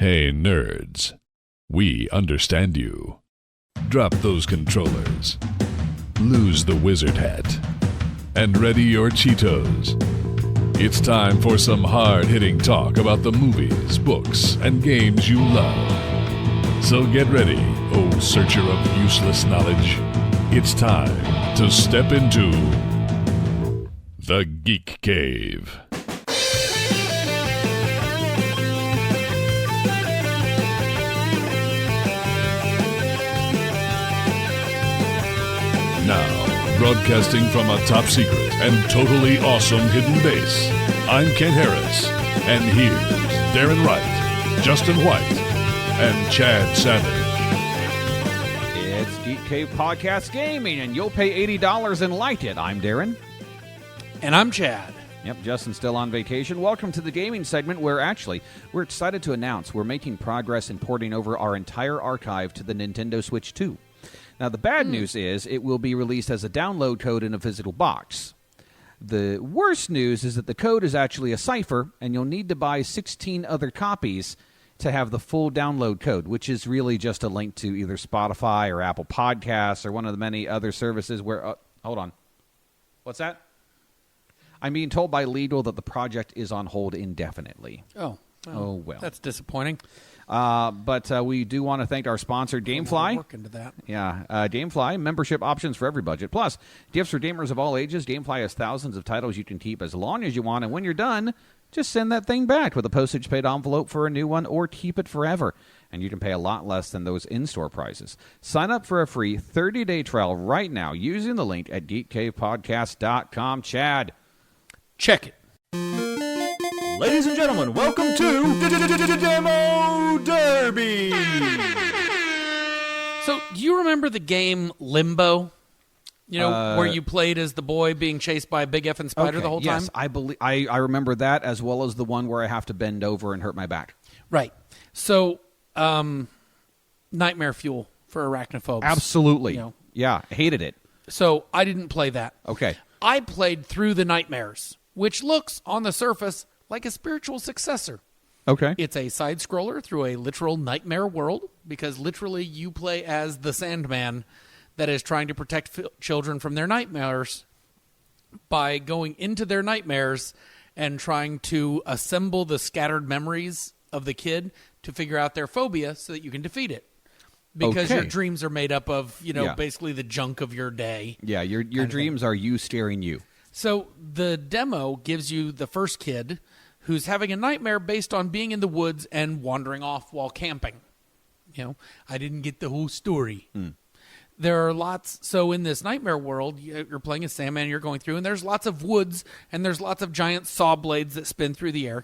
Hey, nerds. We understand you. Drop those controllers. Lose the wizard hat. And ready your Cheetos. It's time for some hard-hitting talk about the movies, books, and games you love. So get ready, oh searcher of useless knowledge. It's time to step into the Geek Cave. Now, broadcasting from a top secret and totally awesome hidden base, I'm Ken Harris, and here's Darrin Wright, Justin White, and Chad Savage. It's Geek Cave Podcast Gaming, and you'll pay $80 and like it. I'm Darrin. And I'm Chad. Yep, Justin's still on vacation. Welcome to the gaming segment where, actually, we're excited to announce we're making progress in porting over our entire archive to the Nintendo Switch 2. Now, the bad news is it will be released as a download code in a physical box. The worst news is that the code is actually a cipher, and you'll need to buy 16 other copies to have the full download code, which is really just a link to either Spotify or Apple Podcasts or one of the many other services where... hold on. What's that? I'm being told by legal that the project is on hold indefinitely. Oh, well. That's disappointing. But we do want to thank our sponsor, GameFly. Work into that. Yeah, GameFly, membership options for every budget. Plus, gifts for gamers of all ages. GameFly has thousands of titles you can keep as long as you want. And when you're done, just send that thing back with a postage-paid envelope for a new one or keep it forever. And you can pay a lot less than those in-store prices. Sign up for a free 30-day trial right now using the link at geekcavepodcast.com. Chad. Check it. Ladies and gentlemen, welcome to Demo Derby! So, do you remember the game Limbo? You know, where you played as the boy being chased by a big effing spider the whole time? Yes, I remember that, as well as the one where I have to bend over and hurt my back. Right. So, nightmare fuel for arachnophobes. Absolutely. You know. Yeah, hated it. So, I didn't play that. Okay. I played Through the Nightmares, which looks, on the surface, like a spiritual successor. Okay. It's a side-scroller through a literal nightmare world, because literally you play as the Sandman that is trying to protect children from their nightmares by going into their nightmares and trying to assemble the scattered memories of the kid to figure out their phobia so that you can defeat it. Because your dreams are made up of, basically the junk of your day. Yeah, your dreams are you staring you. So the demo gives you the first kid who's having a nightmare based on being in the woods and wandering off while camping. I didn't get the whole story. There are lots. So in this nightmare world, you're playing a Sandman, you're going through, and there's lots of woods, and there's lots of giant saw blades that spin through the air,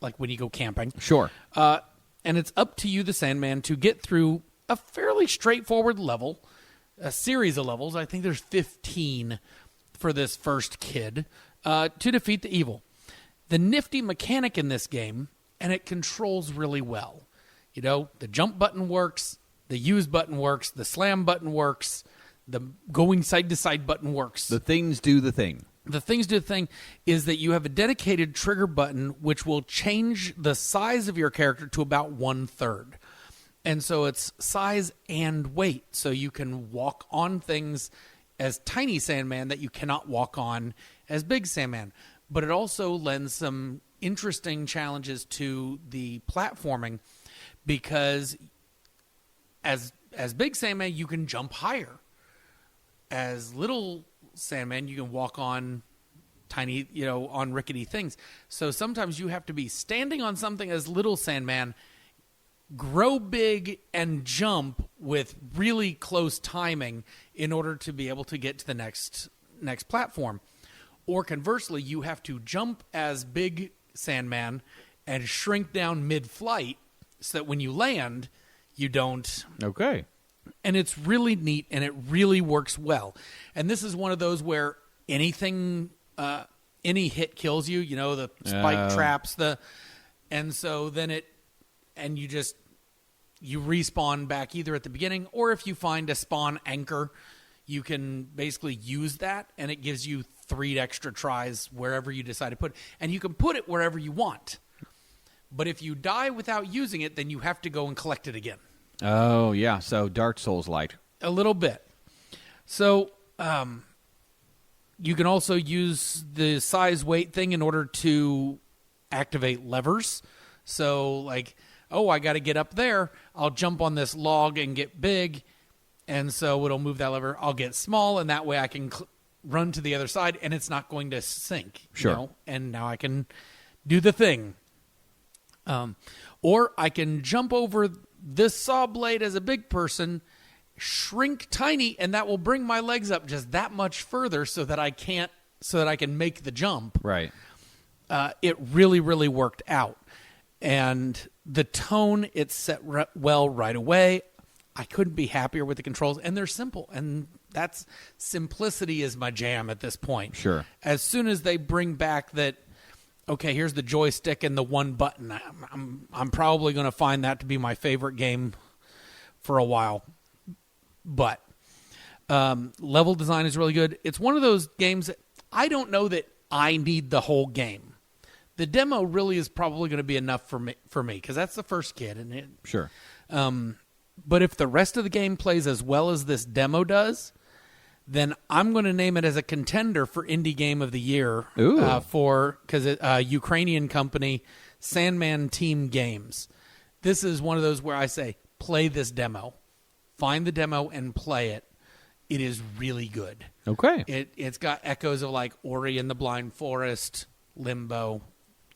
like when you go camping. Sure. And it's up to you, the Sandman, to get through a fairly straightforward level, a series of levels. I think there's 15 for this first kid, to defeat the evil. The nifty mechanic in this game, and it controls really well. The jump button works, the use button works, the slam button works, the going side-to-side button works. The things do the thing. The things do the thing is that you have a dedicated trigger button which will change the size of your character to about 1/3. And so it's size and weight, so you can walk on things as tiny Sandman that you cannot walk on as big Sandman. But it also lends some interesting challenges to the platforming, because as big Sandman, you can jump higher. As little Sandman, you can walk on tiny, on rickety things. So sometimes you have to be standing on something as little Sandman, grow big, and jump with really close timing in order to be able to get to the next platform. Or conversely, you have to jump as big Sandman and shrink down mid-flight so that when you land, you don't... Okay. And it's really neat, and it really works well. And this is one of those where anything, any hit kills you, the spike traps, and so then you respawn back either at the beginning, or if you find a spawn anchor, you can basically use that, and it gives you 3 extra tries wherever you decide to put it. And you can put it wherever you want. But if you die without using it, then you have to go and collect it again. Oh, yeah. So Dark Souls light. A little bit. So you can also use the size weight thing in order to activate levers. So like, oh, I got to get up there. I'll jump on this log and get big. And so it'll move that lever. I'll get small, and that way I can run to the other side, and it's not going to sink. Sure. You know? And now I can do the thing. Or I can jump over this saw blade as a big person, shrink tiny, and that will bring my legs up just that much further so that I can make the jump. Right. It really, really worked out. And the tone, it's set well right away. I couldn't be happier with the controls, and they're simple. And that's simplicity is my jam at this point. Sure. As soon as they bring back that, okay, here's the joystick and the one button, I'm probably going to find that to be my favorite game for a while. But level design is really good. It's one of those games that I don't know that I need the whole game. The demo really is probably going to be enough for me because that's the first kid. And Sure. But if the rest of the game plays as well as this demo does, then I'm going to name it as a contender for Indie Game of the Year because Ukrainian company Sandman Team Games. This is one of those where I say, play this demo. Find the demo and play it. It is really good. Okay. It's got echoes of like Ori and the Blind Forest, Limbo,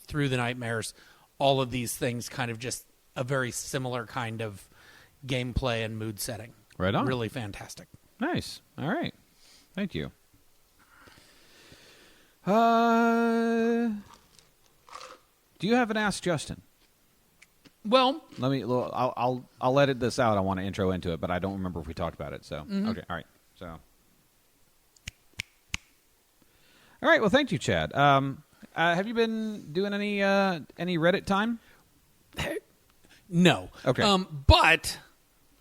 Through the Nightmares, all of these things kind of just a very similar kind of gameplay and mood setting. Right on. Really fantastic. Nice. All right. Thank you. Do you have an Ask Justin? Well, I'll edit this out. I want to intro into it, but I don't remember if we talked about it. So Okay. All right. So. All right. Well, thank you, Chad. Have you been doing any Reddit time? no. Okay. But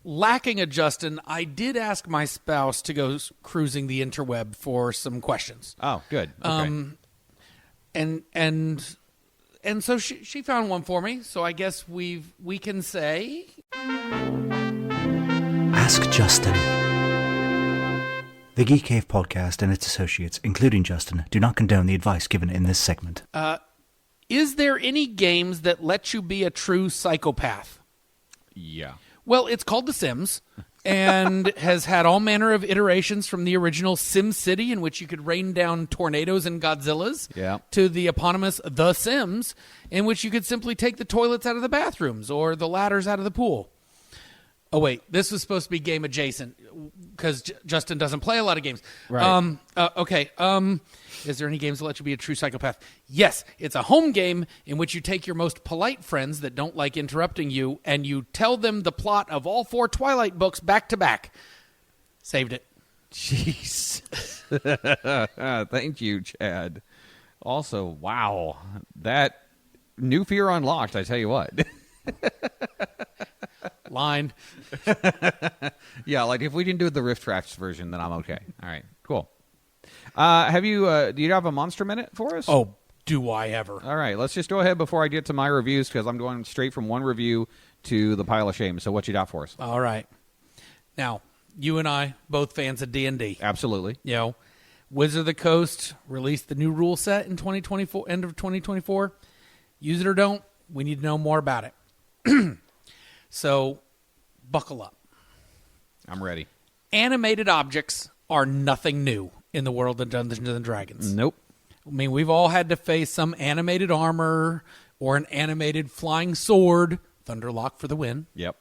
lacking a Justin, I did ask my spouse to go cruising the interweb for some questions. Oh, good. Okay. And so she found one for me. So I guess we can say, Ask Justin. The Geek Cave podcast and its associates, including Justin, do not condone the advice given in this segment. is there any games that let you be a true psychopath? Yeah. Well, it's called The Sims, and has had all manner of iterations from the original Sim City, in which you could rain down tornadoes and Godzillas, to the eponymous The Sims, in which you could simply take the toilets out of the bathrooms or the ladders out of the pool. Oh, wait, this was supposed to be game adjacent, because Justin doesn't play a lot of games. Right. Okay. Is there any games that let you be a true psychopath? Yes, it's a home game in which you take your most polite friends that don't like interrupting you, and you tell them the plot of all 4 Twilight books back to back. Saved it. Jeez. Thank you, Chad. Also, wow. That new fear unlocked, I tell you what. Line. Yeah, like if we didn't do the Rift Tracks version, then I'm okay. All right, cool. Do you have a monster minute for us? Oh, do I ever. All right, let's just go ahead before I get to my reviews, because I'm going straight from one review to the pile of shame. So what you got for us? All right. Now, you and I, both fans of D&D. Absolutely. You know, Wizard of the Coast released the new rule set in 2024, end of 2024. Use it or don't, we need to know more about it. So, buckle up. I'm ready. Animated objects are nothing new in the world of Dungeons and Dragons. Nope. I mean, we've all had to face some animated armor or an animated flying sword. Thunderlock for the win. Yep.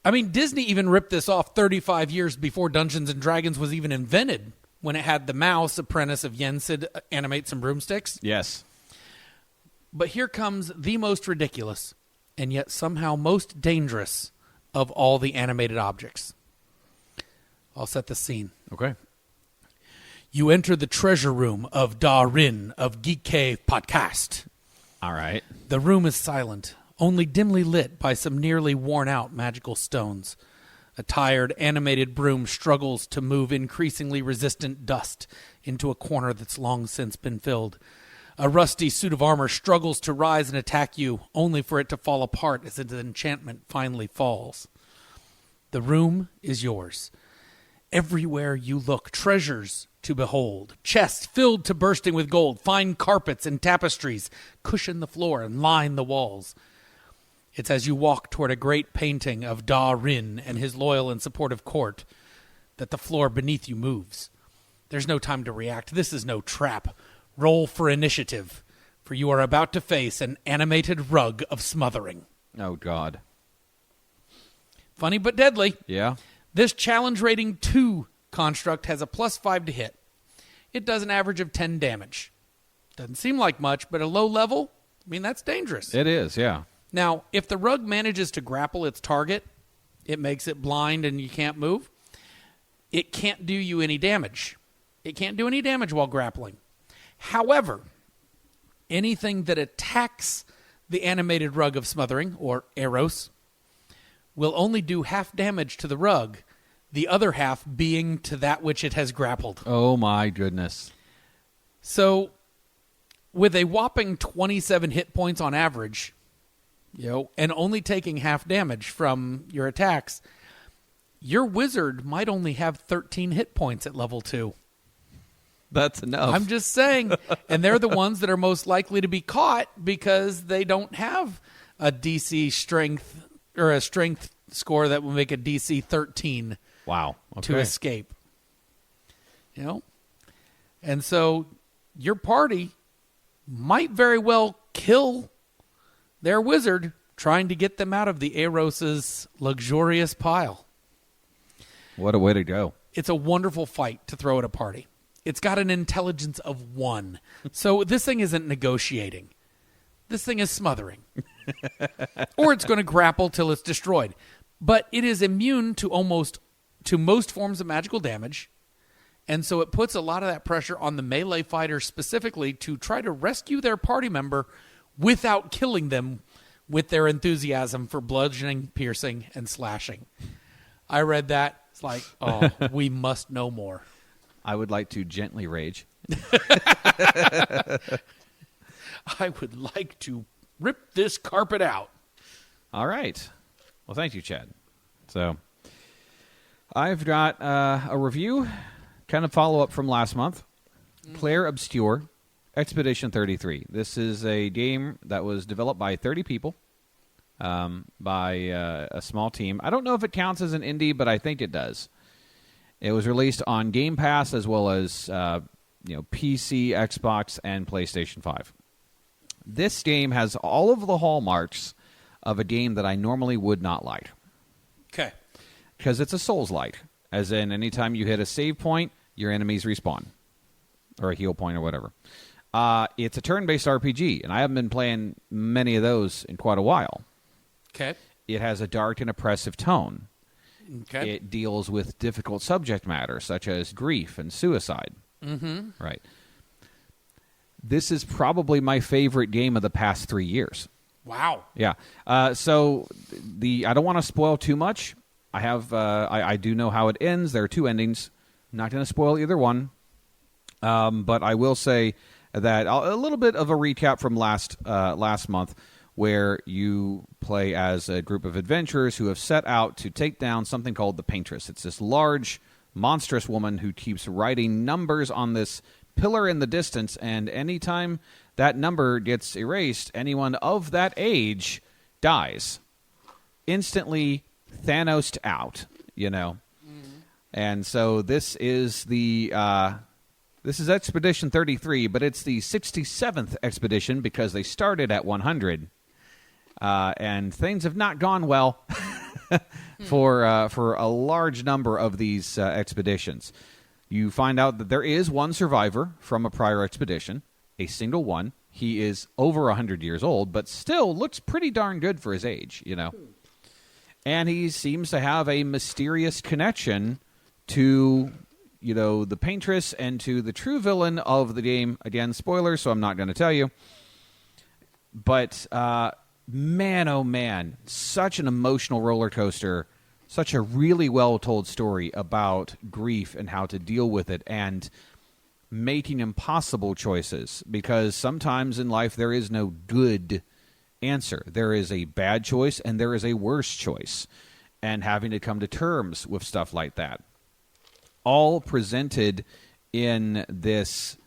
I mean, Disney even ripped this off 35 years before Dungeons and Dragons was even invented, when it had the mouse, apprentice of Yensid, animate some broomsticks. Yes. But here comes the most ridiculous, and yet somehow most dangerous of all the animated objects. I'll set the scene. Okay. You enter the treasure room of Darrin of Geek Cave Podcast. All right. The room is silent, only dimly lit by some nearly worn-out magical stones. A tired, animated broom struggles to move increasingly resistant dust into a corner that's long since been filled. A rusty suit of armor struggles to rise and attack you, only for it to fall apart as its enchantment finally falls. The room is yours. Everywhere you look, treasures to behold. Chests filled to bursting with gold. Fine carpets and tapestries cushion the floor and line the walls. It's as you walk toward a great painting of Darrin and his loyal and supportive court that the floor beneath you moves. There's no time to react. This is no trap. Roll for initiative, for you are about to face an animated rug of smothering. Oh, God. Funny but deadly. Yeah. This challenge rating 2 construct has a +5 to hit. It does an average of 10 damage. Doesn't seem like much, but at a low level, that's dangerous. It is, yeah. Now, if the rug manages to grapple its target, it makes it blind and you can't move. It can't do you any damage. It can't do any damage while grappling. However, anything that attacks the animated rug of smothering, or Eros, will only do half damage to the rug, the other half being to that which it has grappled. Oh, my goodness. So, with a whopping 27 hit points on average, and only taking half damage from your attacks, your wizard might only have 13 hit points at level 2. That's enough. I'm just saying. And they're the ones that are most likely to be caught because they don't have a DC strength or a strength score that will make a DC 13 wow. to escape. And so your party might very well kill their wizard trying to get them out of the Eros's luxurious pile. What a way to go. It's a wonderful fight to throw at a party. It's got an intelligence of 1. So this thing isn't negotiating. This thing is smothering. Or it's going to grapple till it's destroyed. But it is immune to most forms of magical damage. And so it puts a lot of that pressure on the melee fighter specifically to try to rescue their party member without killing them with their enthusiasm for bludgeoning, piercing, and slashing. I read that. It's like, oh, we must know more. I would like to gently rage. I would like to rip this carpet out. All right. Well, thank you, Chad. So, I've got a review, kind of follow-up from last month. Clair Obscur, Expedition 33. This is a game that was developed by 30 people, by a small team. I don't know if it counts as an indie, but I think it does. It was released on Game Pass as well as PC, Xbox, and PlayStation 5. This game has all of the hallmarks of a game that I normally would not like. Okay. Because it's a Souls-like. As in, anytime you hit a save point, your enemies respawn. Or a heal point or whatever. It's a turn-based RPG, and I haven't been playing many of those in quite a while. Okay. It has a dark and oppressive tone. Okay. It deals with difficult subject matter, such as grief and suicide. Mm-hmm. Right. This is probably my favorite game of the past 3 years. Wow. Yeah. So I don't want to spoil too much. I do know how it ends. There are 2 endings. I'm not going to spoil either one. But I will say that a little bit of a recap from last month, where you play as a group of adventurers who have set out to take down something called the Paintress. It's this large, monstrous woman who keeps writing numbers on this pillar in the distance, and anytime that number gets erased, anyone of that age dies. Instantly Thanos'd out, Mm-hmm. And so this is Expedition 33, but it's the 67th expedition because they started at 100. And things have not gone well for a large number of these expeditions. You find out that there is one survivor from a prior expedition, a single one. He is over 100 years old, but still looks pretty darn good for his age, And he seems to have a mysterious connection to, the Paintress and to the true villain of the game. Again, spoilers, so I'm not going to tell you. But man, oh man, such an emotional roller coaster, such a really well-told story about grief and how to deal with it. And making impossible choices, because sometimes in life there is no good answer. There is a bad choice and there is a worse choice, and having to come to terms with stuff like that. All presented in this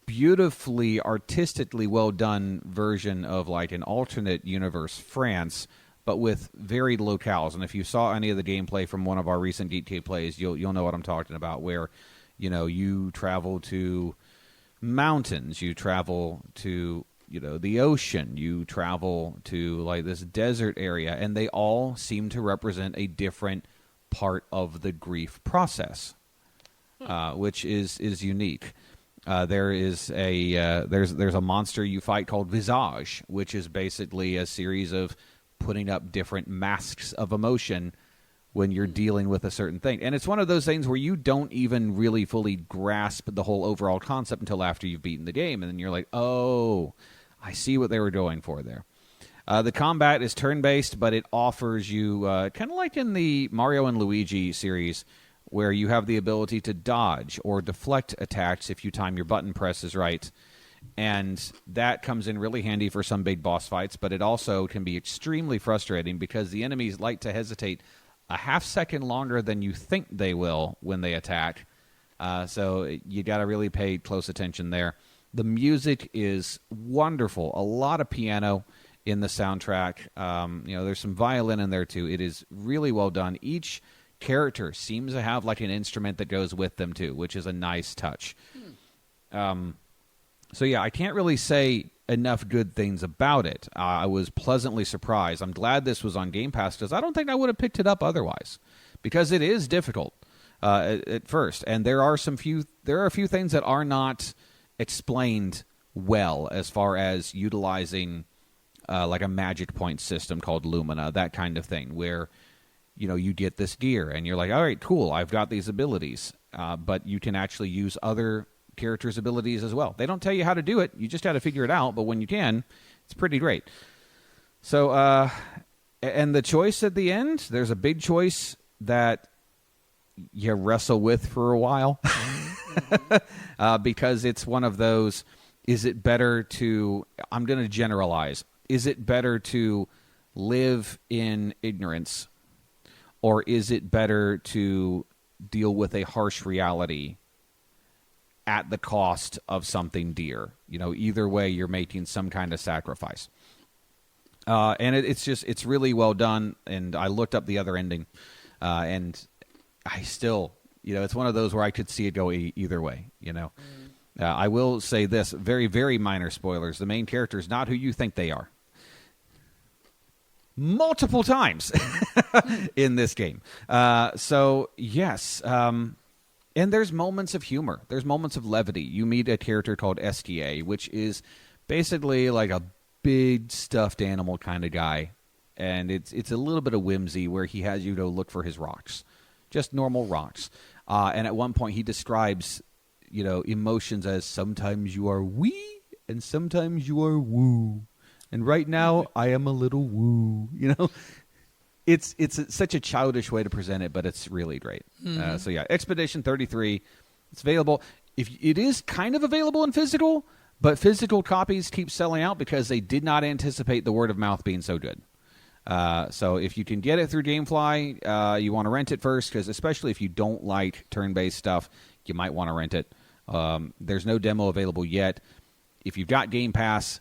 beautifully, artistically well-done version of like an alternate universe France, but with varied locales. And if you saw any of the gameplay from one of our recent Geek plays, you'll know what I'm talking about, where, you know, you travel to mountains, you travel to, you know, the ocean, you travel to like this desert area, and they all seem to represent a different part of the grief process, which is unique. There's a monster you fight called Visage, which is basically a series of putting up different masks of emotion when you're dealing with a certain thing. And it's one of those things where you don't even really fully grasp the whole overall concept until after you've beaten the game, and then you're like, oh, I see what they were going for there. The combat is turn-based, but it offers you, kind of like in the Mario and Luigi series, where you have the ability to dodge or deflect attacks if you time your button presses right. And that comes in really handy for some big boss fights, but it also can be extremely frustrating because the enemies like to hesitate a half second longer than you think they will when they attack. So you got to really pay close attention there. The music is wonderful. A lot of piano in the soundtrack. There's some violin in there too. It is really well done. Each character seems to have like an instrument that goes with them too, which is a nice touch. So yeah, I can't really say enough good things about it. I was pleasantly surprised. I'm glad this was on Game Pass because I don't think I would have picked it up otherwise, because it is difficult at first, and there are a few things that are not explained well as far as utilizing like a magic point system called Lumina, that kind of thing, where you get this gear and you're like, all right, cool, I've got these abilities, but you can actually use other characters' abilities as well. They don't tell you how to do it. You just got to figure it out, but when you can, it's pretty great. So, and the choice at the end, there's a big choice that you wrestle with for a while. Because it's one of those, is it better to, I'm going to generalize, is it better to live in ignorance, or is it better to deal with a harsh reality at the cost of something dear? Either way, you're making some kind of sacrifice. And it's really well done. And I looked up the other ending, and I still, it's one of those where I could see it go either way, I will say this, very, very minor spoilers. The main character is not who you think they are. Multiple times in this game. So, yes. And there's moments of humor. There's moments of levity. You meet a character called STA, which is basically like a big stuffed animal kind of guy. And it's a little bit of whimsy where he has you to look for his rocks. Just normal rocks. And at one point he describes, emotions as sometimes you are wee and sometimes you are woo. And right now I am a little woo. It's such a childish way to present it, but it's really great. So yeah, Expedition 33, it's available. It is kind of available in physical, but physical copies keep selling out because they did not anticipate the word of mouth being so good. So if you can get it through GameFly, you want to rent it first, because especially if you don't like turn-based stuff, you might want to rent it. There's no demo available yet. If you've got Game Pass,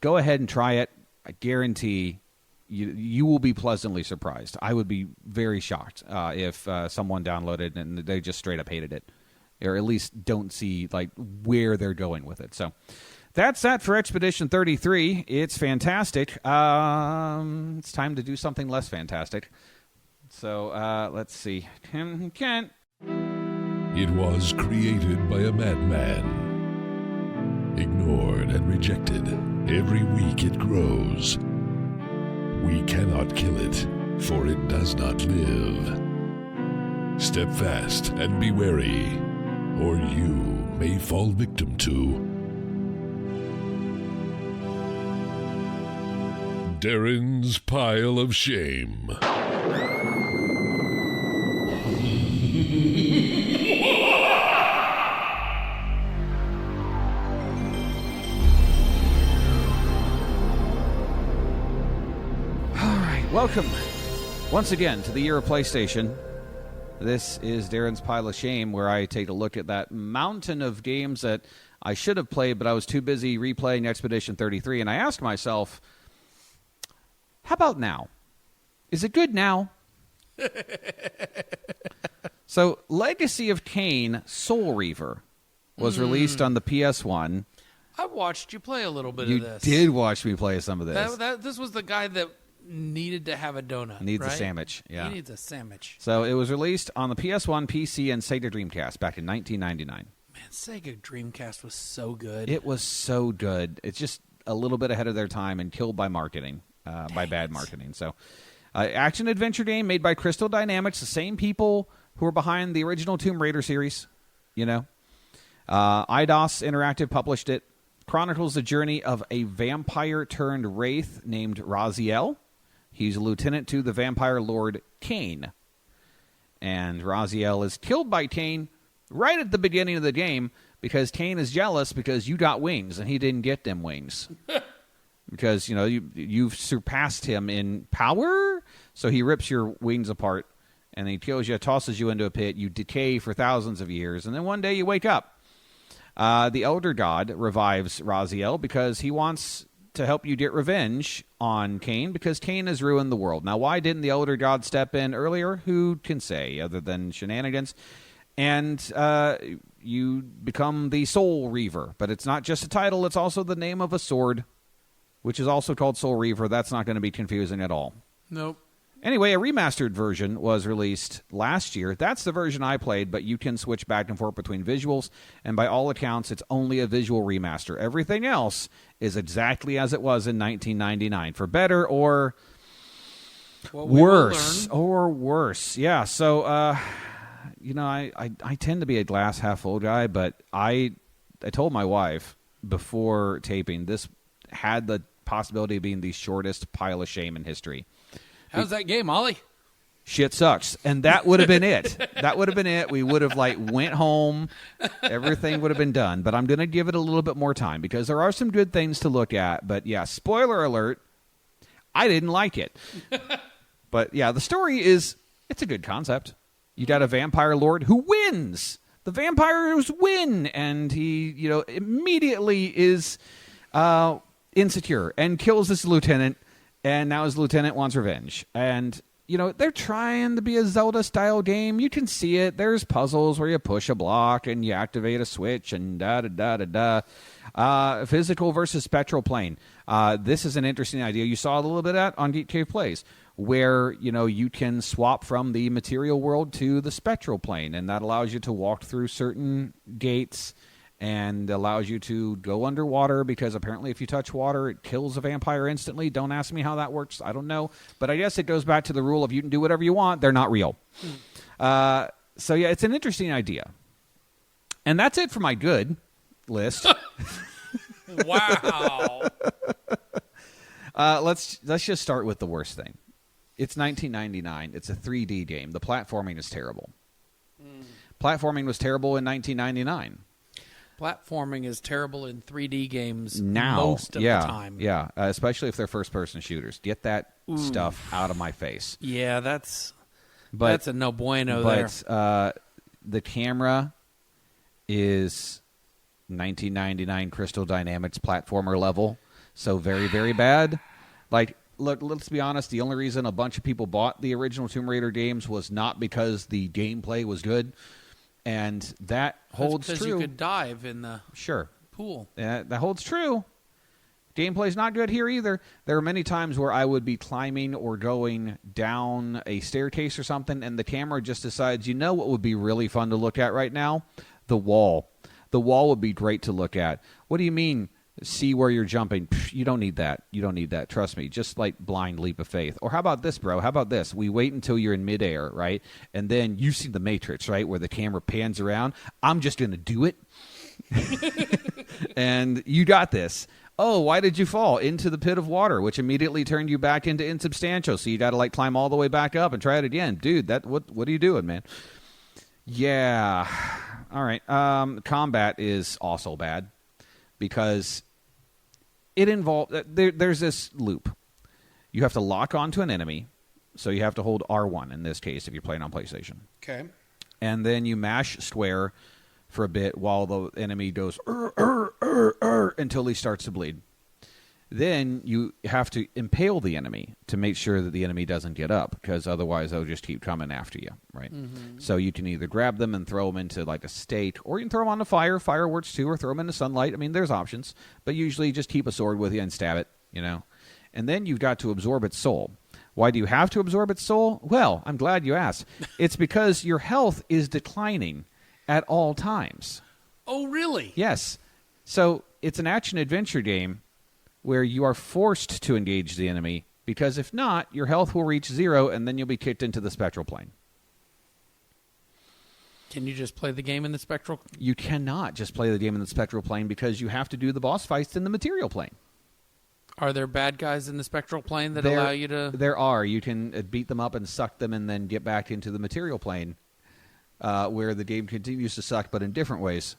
go ahead and try it. I guarantee you will be pleasantly surprised. I would be very shocked if someone downloaded and they just straight up hated it, or at least don't see like where they're going with it. So that's that for Expedition 33. It's fantastic. It's time to do something less fantastic. So let's see. Kent. It was created by a madman. Ignored and rejected. Every week it grows. We cannot kill it, for it does not live. Step fast and be wary, or you may fall victim to Darrin's Pile of Shame. Welcome once again to the year of PlayStation. This is Darren's Pile of Shame, where I take a look at that mountain of games that I should have played, but I was too busy replaying Expedition 33, and I ask myself, how about now? Is it good now? So, Legacy of Kain Soul Reaver was released on the PS1. I watched you play a little bit You of this. did watch me play some of this. This was the guy that needed to have a donut. Needs a right? sandwich, yeah. He needs a sandwich. So it was released on the PS1, PC, and Sega Dreamcast back in 1999. Man, Sega Dreamcast was so good. It was so good. It's just a little bit ahead of their time and killed by marketing, by bad marketing. So, action-adventure game made by Crystal Dynamics, the same people who were behind the original Tomb Raider series, you know. Eidos Interactive published it. Chronicles the journey of a vampire-turned-wraith named Raziel. He's a lieutenant to the vampire lord Kain. And Raziel is killed by Kain right at the beginning of the game because Kain is jealous because you got wings and he didn't get them wings. Because, you know, you've surpassed him in power, so he rips your wings apart and he kills you, tosses you into a pit. You decay for thousands of years, and then one day you wake up. The Elder God revives Raziel because he wants to help you get revenge on Kain because Kain has ruined the world. Now, why didn't the Elder God step in earlier? Who can say other than shenanigans? And you become the Soul Reaver. But it's not just a title, it's also the name of a sword, which is also called Soul Reaver. That's not going to be confusing at all. Nope. Anyway, a remastered version was released last year. That's the version I played, but you can switch back and forth between visuals, and by all accounts, it's only a visual remaster. Everything else is exactly as it was in 1999, for better or worse. Or worse. Yeah, so, you know, I tend to be a glass half full guy, but I told my wife before taping, this had the possibility of being the shortest pile of shame in history. How's that game, Ollie? Shit sucks. And that would have been it. That would have been it. We would have, went home. Everything would have been done. But I'm going to give it a little bit more time because there are some good things to look at. But, yeah, spoiler alert, I didn't like it. But, yeah, the story is, it's a good concept. You got a vampire lord who wins. The vampires win. And he, you know, immediately is insecure and kills this lieutenant. And now his lieutenant wants revenge. And, you know, they're trying to be a Zelda-style game. You can see it. There's puzzles where you push a block and you activate a switch and da-da-da-da-da. Physical versus spectral plane. This is an interesting idea. You saw a little bit of that on Geek Cave Plays, where, you know, you can swap from the material world to the spectral plane. And that allows you to walk through certain gates and allows you to go underwater because apparently if you touch water, it kills a vampire instantly. Don't ask me how that works. I don't know. But I guess it goes back to the rule of you can do whatever you want. They're not real. So, yeah, it's an interesting idea. And that's it for my good list. Wow. Let's just start with the worst thing. It's 1999. It's a 3D game. The platforming is terrible. Platforming was terrible in 1999. Platforming is terrible in 3D games now, most of the time. Yeah, especially if they're first-person shooters. Get that stuff out of my face. Yeah, that's a no bueno there. But the camera is 1999 Crystal Dynamics platformer level, so very, very bad. Like, look, let's be honest, the only reason a bunch of people bought the original Tomb Raider games was not because the gameplay was good. And that holds true. Because you could dive in the pool. Yeah, that holds true. Gameplay's not good here either. There are many times where I would be climbing or going down a staircase or something, and the camera just decides, you know what would be really fun to look at right now? The wall. The wall would be great to look at. What do you mean, see where you're jumping? Pff, you don't need that. You don't need that. Trust me. Just like blind leap of faith. Or how about this, bro? How about this? We wait until you're in midair, right? And then you see the Matrix, right, where the camera pans around. I'm just going to do it. And you got this. Oh, why did you fall? Into the pit of water, which immediately turned you back into insubstantial. So you got to climb all the way back up and try it again. Dude, what are you doing, man? Yeah. All right. Combat is also bad because it involves there's this loop. You have to lock onto an enemy, So you have to hold R1 in this case if you're playing on PlayStation. Okay. And then you mash square for a bit while the enemy goes until he starts to bleed. Then you have to impale the enemy to make sure that the enemy doesn't get up, because otherwise they'll just keep coming after you, right? Mm-hmm. So you can either grab them and throw them into like a stake, or you can throw them on the fire. Fire works too, or throw them into sunlight. I mean, there's options, but usually just keep a sword with you and stab it, you know. And then you've got to absorb its soul. Why do you have to absorb its soul? Well, I'm glad you asked. It's because your health is declining at all times. Oh, really? Yes. So it's an action-adventure game where you are forced to engage the enemy, because if not, your health will reach 0, and then you'll be kicked into the spectral plane. Can you just play the game in the spectral? You cannot just play the game in the spectral plane, because you have to do the boss fights in the material plane. Are there bad guys in the spectral plane that allow you to... There are. You can beat them up and suck them and then get back into the material plane, where the game continues to suck, but in different ways.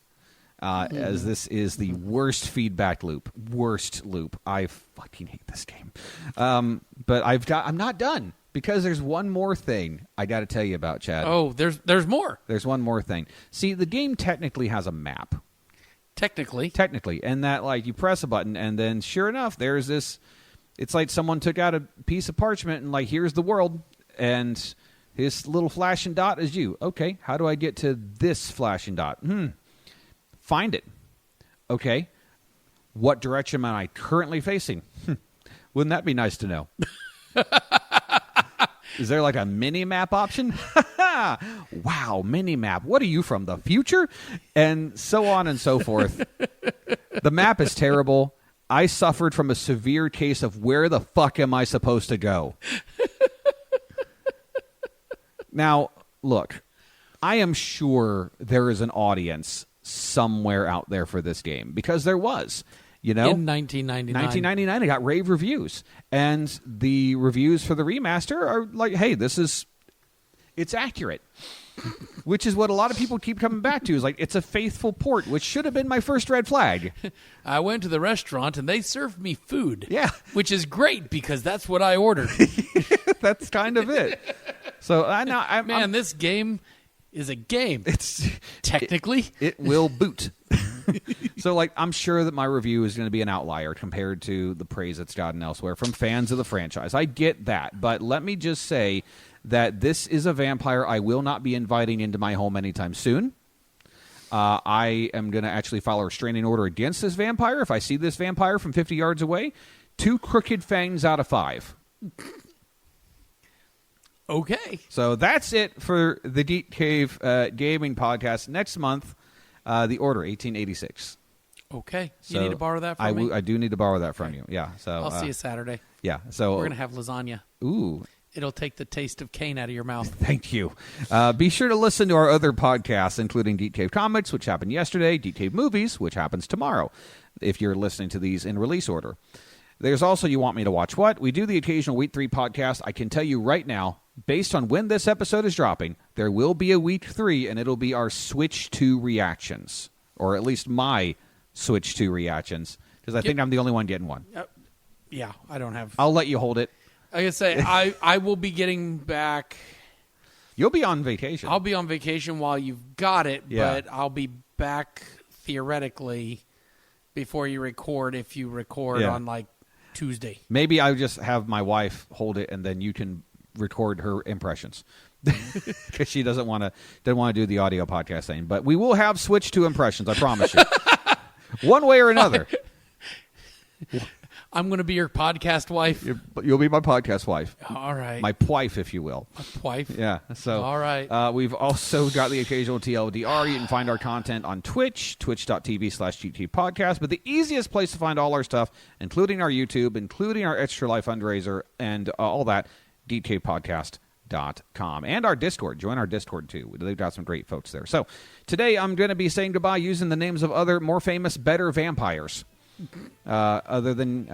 As this is the worst feedback loop. Worst loop. I fucking hate this game. But I'm not done, because there's one more thing I got to tell you about, Chad. Oh, there's more. There's one more thing. See, the game technically has a map. Technically. And that, like, you press a button, and then sure enough, there's this... It's like someone took out a piece of parchment and, like, here's the world, and this little flashing dot is you. Okay, how do I get to this flashing dot? Find it. Okay. What direction am I currently facing? Wouldn't that be nice to know? Is there like a mini-map option? Wow, mini-map. What are you from, the future? And so on and so forth. The map is terrible. I suffered from a severe case of where the fuck am I supposed to go? Now, look, I am sure there is an audience somewhere out there for this game, because there was, you know, in 1999 it got rave reviews, and the reviews for the remaster are like, hey, it's accurate, which is what a lot of people keep coming back to, is like, it's a faithful port, which should have been my first red flag. I went to the restaurant and they served me food, yeah, which is great, because that's what I ordered. That's kind of it. So I'm this game is a game. It's technically it will boot. So, like, I'm sure that my review is going to be an outlier compared to the praise it's gotten elsewhere from fans of the franchise. I get that, but let me just say that this is a vampire I will not be inviting into my home anytime soon. I am going to actually file a restraining order against this vampire if I see this vampire from 50 yards away. 2 crooked fangs out of 5. Okay. So that's it for the Geek Cave Gaming Podcast. Next month, The Order, 1886. Okay. So you need to borrow that from me? I do need to borrow that from you. Yeah. So I'll see you Saturday. Yeah. So we're going to have lasagna. Ooh. It'll take the taste of Kain out of your mouth. Thank you. Be sure to listen to our other podcasts, including Geek Cave Comics, which happened yesterday, Geek Cave Movies, which happens tomorrow, if you're listening to these in release order. There's also You Want Me to Watch What? We do the occasional Week 3 podcast. I can tell you right now, based on when this episode is dropping, there will be a Week 3, and it'll be our Switch 2 reactions, or at least my Switch 2 reactions, because I think I'm the only one getting one. Yeah, I don't have... I'll let you hold it. Like I say, I will be getting back... You'll be on vacation. I'll be on vacation while you've got it, yeah. But I'll be back, theoretically, before you record, if you record on, like, Tuesday. Maybe I'll just have my wife hold it, and then you can record her impressions, because she doesn't want to do the audio podcast thing. But we will have Switch 2 impressions, I promise you. One way or another. I'm going to be your podcast wife. You'll be my podcast wife. All right. My wife, if you will. My wife? Yeah. So, all right. We've also got the occasional TLDR. You can find our content on Twitch, twitch.tv/GT Podcast. But the easiest place to find all our stuff, including our YouTube, including our Extra Life fundraiser, and all that, geekcavepodcast.com. And our Discord. Join our Discord, too. They've got some great folks there. So, today I'm going to be saying goodbye using the names of other, more famous, better vampires. Other than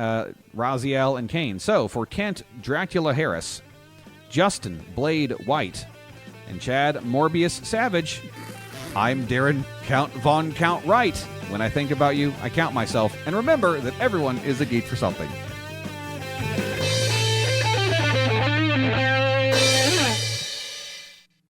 Raziel and Kain. So, for Kent Dracula Harris, Justin Blade White, and Chad Morbius Savage, I'm Darrin Count Von Count Wright. When I think about you, I count myself. And remember that everyone is a geek for something.